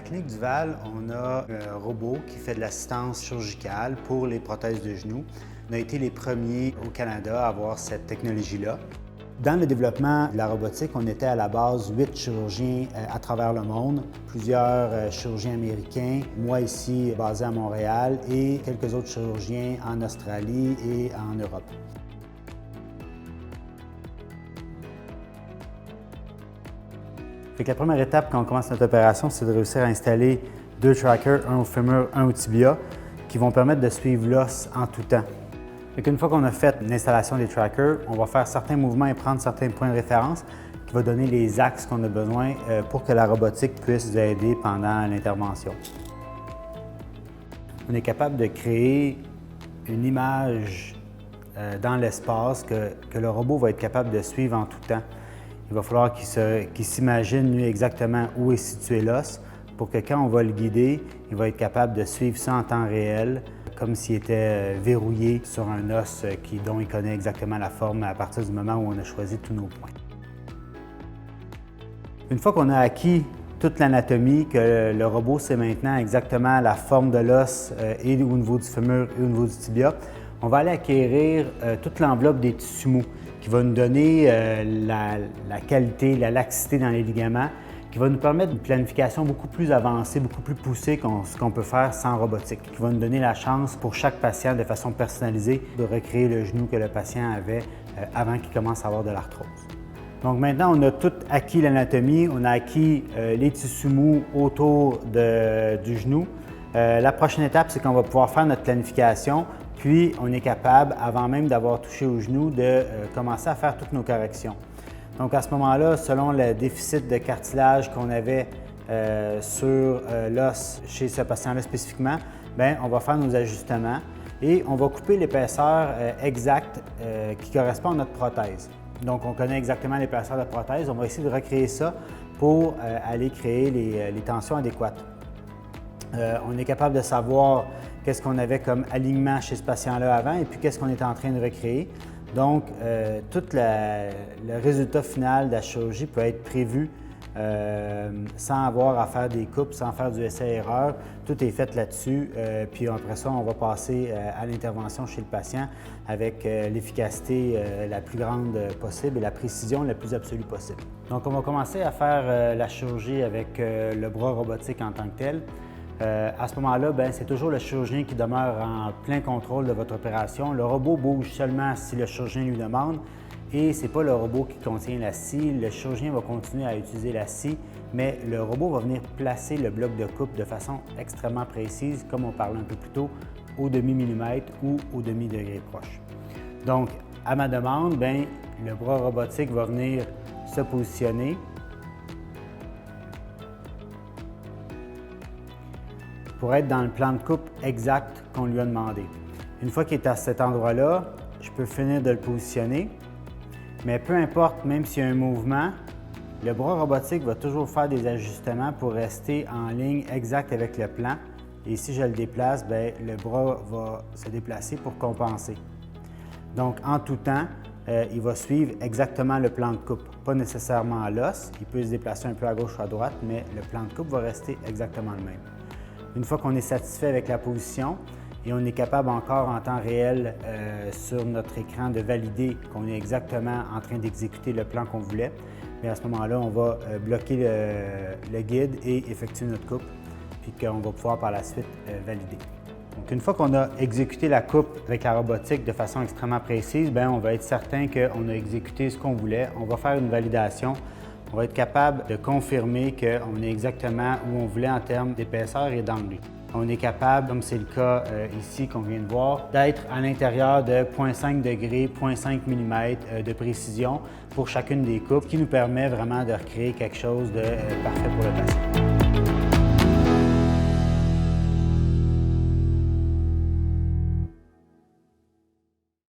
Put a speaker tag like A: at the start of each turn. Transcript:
A: Clinique Duval, on a un robot qui fait de l'assistance chirurgicale pour les prothèses de genoux. On a été les premiers au Canada à avoir cette technologie-là. Dans le développement de la robotique, on était à la base 8 chirurgiens à travers le monde, plusieurs chirurgiens américains, moi ici basé à Montréal et quelques autres chirurgiens en Australie et en Europe. Fait que la première étape quand on commence notre opération, c'est de réussir à installer 2 trackers, un au fémur, un au tibia, qui vont permettre de suivre l'os en tout temps. Une fois qu'on a fait l'installation des trackers, on va faire certains mouvements et prendre certains points de référence qui vont donner les axes qu'on a besoin pour que la robotique puisse nous aider pendant l'intervention. On est capable de créer une image dans l'espace que le robot va être capable de suivre en tout temps. Il va falloir qu'il s'imagine lui exactement où est situé l'os pour que quand on va le guider, il va être capable de suivre ça en temps réel, comme s'il était verrouillé sur un os dont il connaît exactement la forme à partir du moment où on a choisi tous nos points. Une fois qu'on a acquis toute l'anatomie, que le robot sait maintenant exactement la forme de l'os et au niveau du fémur et au niveau du tibia, on va aller acquérir toute l'enveloppe des tissus mous qui va nous donner la qualité, la laxité dans les ligaments, qui va nous permettre une planification beaucoup plus avancée, beaucoup plus poussée que ce qu'on peut faire sans robotique, qui va nous donner la chance pour chaque patient de façon personnalisée de recréer le genou que le patient avait avant qu'il commence à avoir de l'arthrose. Donc maintenant, on a tout acquis l'anatomie, on a acquis les tissus mous autour du genou. La prochaine étape, c'est qu'on va pouvoir faire notre planification, puis on est capable, avant même d'avoir touché au genou, de commencer à faire toutes nos corrections. Donc à ce moment-là, selon le déficit de cartilage qu'on avait sur l'os chez ce patient-là spécifiquement, bien, on va faire nos ajustements et on va couper l'épaisseur exacte qui correspond à notre prothèse. Donc on connaît exactement l'épaisseur de la prothèse, on va essayer de recréer ça pour aller créer les tensions adéquates. On est capable de savoir qu'est-ce qu'on avait comme alignement chez ce patient-là avant et puis qu'est-ce qu'on est en train de recréer. Donc, tout le résultat final de la chirurgie peut être prévu sans avoir à faire des coupes, sans faire du essai-erreur. Tout est fait là-dessus. Puis après ça, on va passer à l'intervention chez le patient avec l'efficacité la plus grande possible et la précision la plus absolue possible. Donc, on va commencer à faire la chirurgie avec le bras robotique en tant que tel. À ce moment-là, c'est toujours le chirurgien qui demeure en plein contrôle de votre opération. Le robot bouge seulement si le chirurgien lui demande et ce n'est pas le robot qui contient la scie. Le chirurgien va continuer à utiliser la scie, mais le robot va venir placer le bloc de coupe de façon extrêmement précise, comme on parlait un peu plus tôt, au demi-millimètre ou au demi-degré proche. Donc, à ma demande, le bras robotique va venir se positionner pour être dans le plan de coupe exact qu'on lui a demandé. Une fois qu'il est à cet endroit-là, je peux finir de le positionner, mais peu importe, même s'il y a un mouvement, le bras robotique va toujours faire des ajustements pour rester en ligne exacte avec le plan. Et si je le déplace, le bras va se déplacer pour compenser. Donc, en tout temps, il va suivre exactement le plan de coupe, pas nécessairement à l'os. Il peut se déplacer un peu à gauche ou à droite, mais le plan de coupe va rester exactement le même. Une fois qu'on est satisfait avec la position et on est capable encore en temps réel sur notre écran de valider qu'on est exactement en train d'exécuter le plan qu'on voulait, à ce moment-là, on va bloquer le guide et effectuer notre coupe, puis qu'on va pouvoir par la suite valider. Donc, une fois qu'on a exécuté la coupe avec la robotique de façon extrêmement précise, on va être certain qu'on a exécuté ce qu'on voulait. On va faire une validation. On va être capable de confirmer qu'on est exactement où on voulait en termes d'épaisseur et d'angle. On est capable, comme c'est le cas ici qu'on vient de voir, d'être à l'intérieur de 0,5 degrés, 0,5 mm de précision pour chacune des coupes, qui nous permet vraiment de recréer quelque chose de parfait pour le patient.